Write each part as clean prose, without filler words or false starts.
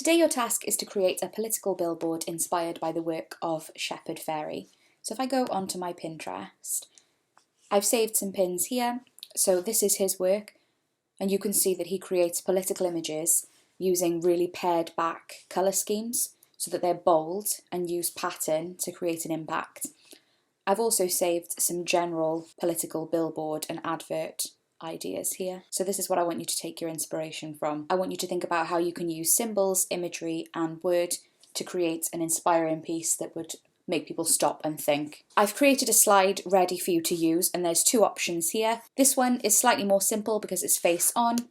Today your task is to create a political billboard inspired by the work of Shepard Fairey. So if I go onto my Pinterest, I've saved some pins here. So this is his work, and you can see that he creates political images using really pared back colour schemes so that they're bold and use pattern to create an impact. I've also saved some general political billboard and advert ideas here. So this is what I want you to take your inspiration from. I want you to think about how you can use symbols, imagery and word to create an inspiring piece that would make people stop and think. I've created a slide ready for you to use, and there's two options here. This one is slightly more simple because it's face on,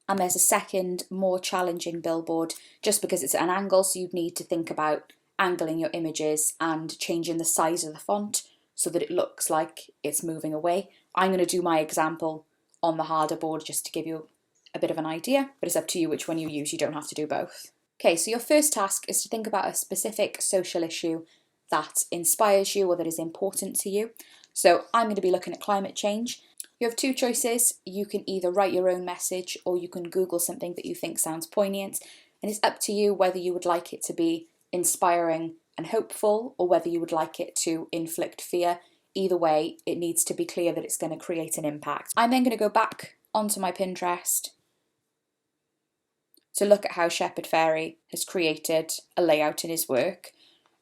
and there's a second more challenging billboard just because it's at an angle, so you'd need to think about angling your images and changing the size of the font so that it looks like it's moving away. I'm going to do my example on the harder board just to give you a bit of an idea, but it's up to you which one you use. You don't have to do both. Okay, so your first task is to think about a specific social issue that inspires you or that is important to you. So I'm going to be looking at climate change. You have two choices. You can either write your own message or you can Google something that you think sounds poignant, and it's up to you whether you would like it to be inspiring and hopeful or whether you would like it to inflict fear. Either way, it needs to be clear that it's going to create an impact. I'm then going to go back onto my Pinterest to look at how Shepard Fairey has created a layout in his work.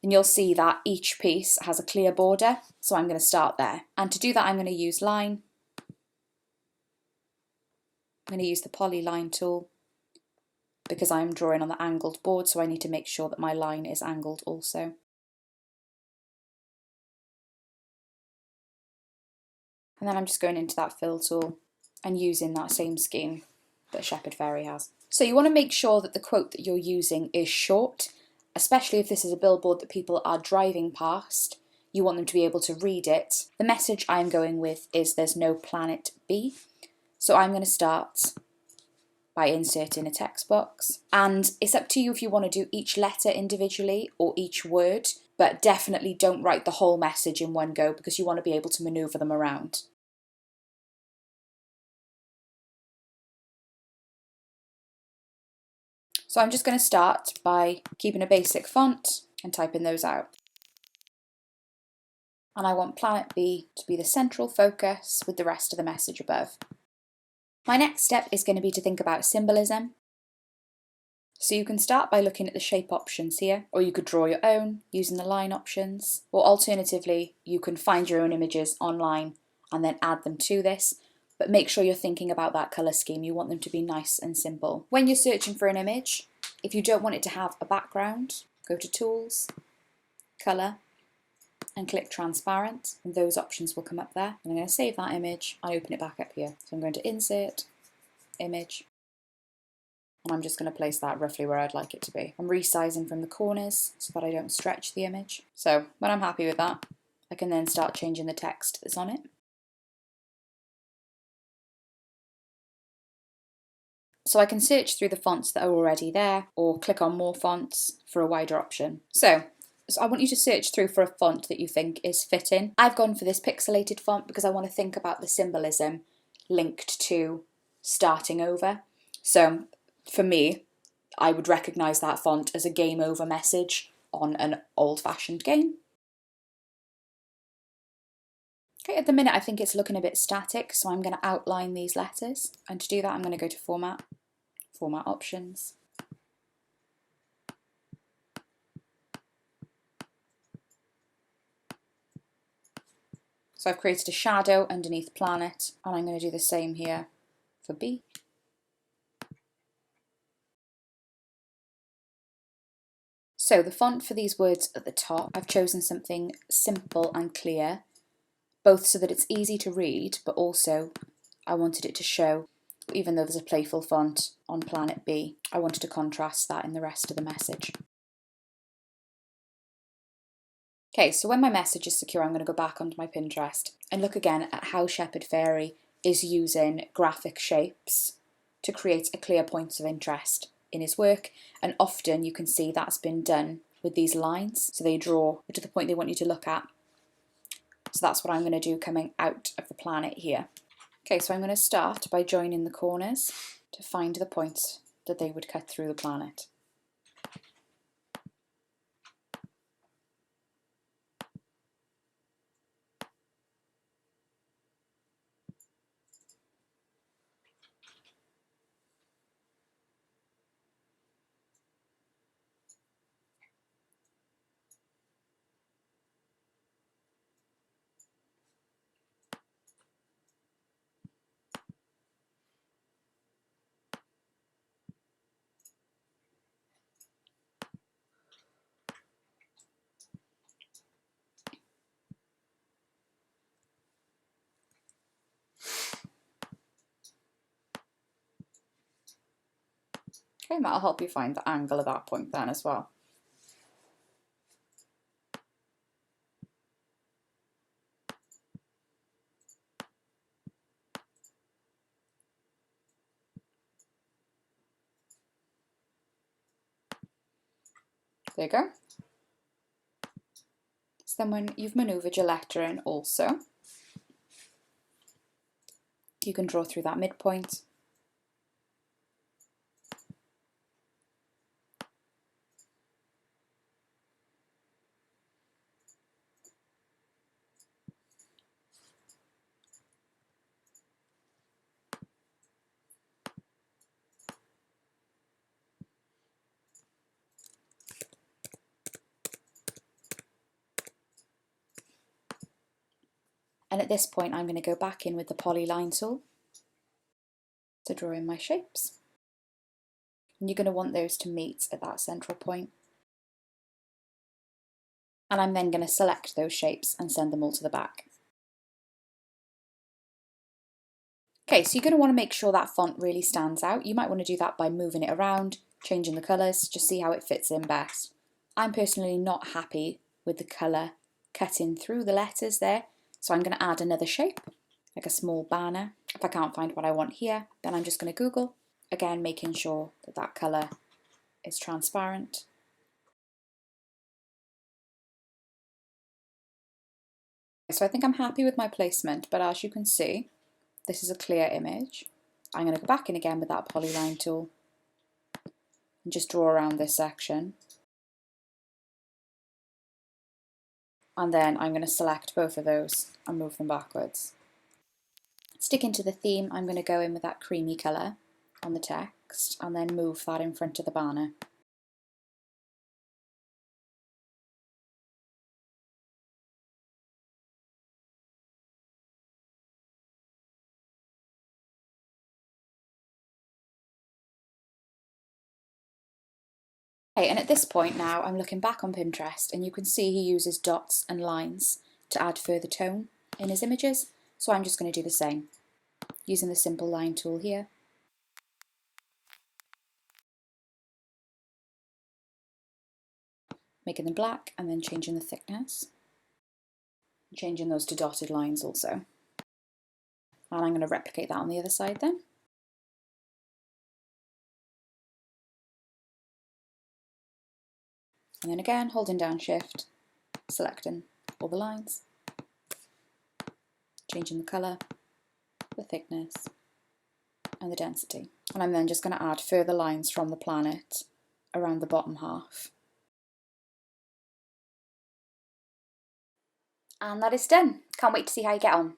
And you'll see that each piece has a clear border, so I'm going to start there. And to do that, I'm going to use line. I'm going to use the polyline tool because I'm drawing on the angled board, so I need to make sure that my line is angled also. And then I'm just going into that fill tool and using that same scheme that Shepard Fairey has. So you want to make sure that the quote that you're using is short, especially if this is a billboard that people are driving past. You want them to be able to read it. The message I'm going with is there's no planet B. So I'm going to start by inserting a text box. And it's up to you if you want to do each letter individually or each word, but definitely don't write the whole message in one go because you want to be able to maneuver them around. So I'm just going to start by keeping a basic font and typing those out. And I want Planet B to be the central focus with the rest of the message above. My next step is going to be to think about symbolism. So you can start by looking at the shape options here, or you could draw your own using the line options, or alternatively, you can find your own images online and then add them to this. But make sure you're thinking about that colour scheme. You want them to be nice and simple. When you're searching for an image, if you don't want it to have a background, go to Tools, Colour, and click Transparent, and those options will come up there. And I'm going to save that image and open it back up here. So I'm going to Insert, Image, and I'm just going to place that roughly where I'd like it to be. I'm resizing from the corners so that I don't stretch the image. So when I'm happy with that, I can then start changing the text that's on it. So I can search through the fonts that are already there or click on more fonts for a wider option. So I want you to search through for a font that you think is fitting. I've gone for this pixelated font because I want to think about the symbolism linked to starting over. So for me, I would recognise that font as a game over message on an old-fashioned game. Okay, at the minute I think it's looking a bit static, so I'm going to outline these letters. And to do that I'm going to go to Format, Format Options. So I've created a shadow underneath Planet, and I'm going to do the same here for B. So the font for these words at the top, I've chosen something simple and clear, both so that it's easy to read, but also I wanted it to show, even though there's a playful font on Planet B, I wanted to contrast that in the rest of the message. Okay, so when my message is secure, I'm going to go back onto my Pinterest and look again at how Shepard Fairey is using graphic shapes to create a clear point of interest in his work, and often you can see that's been done with these lines, so they draw to the point they want you to look at. So that's what I'm going to do coming out of the planet here. Okay, so I'm going to start by joining the corners to find the points that they would cut through the planet. Okay, that'll help you find the angle of that point then as well. There you go. So then when you've manoeuvred your letter in also, you can draw through that midpoint. And at this point, I'm going to go back in with the polyline tool to draw in my shapes. And you're going to want those to meet at that central point. And I'm then going to select those shapes and send them all to the back. Okay, so you're going to want to make sure that font really stands out. You might want to do that by moving it around, changing the colours, just see how it fits in best. I'm personally not happy with the colour cutting through the letters there, so I'm going to add another shape, like a small banner. If I can't find what I want here, then I'm just going to Google, again making sure that that colour is transparent. So I think I'm happy with my placement, but as you can see, this is a clear image. I'm going to go back in again with that polyline tool and just draw around this section. And then I'm going to select both of those and move them backwards. Sticking to the theme, I'm going to go in with that creamy colour on the text and then move that in front of the banner. Okay, and at this point now I'm looking back on Pinterest and you can see he uses dots and lines to add further tone in his images, so I'm just going to do the same, using the simple line tool here. Making them black and then changing the thickness. Changing those to dotted lines also. And I'm going to replicate that on the other side then. And then again, holding down Shift, selecting all the lines, changing the colour, the thickness, and the density. And I'm then just going to add further lines from the planet around the bottom half. And that is done. Can't wait to see how you get on.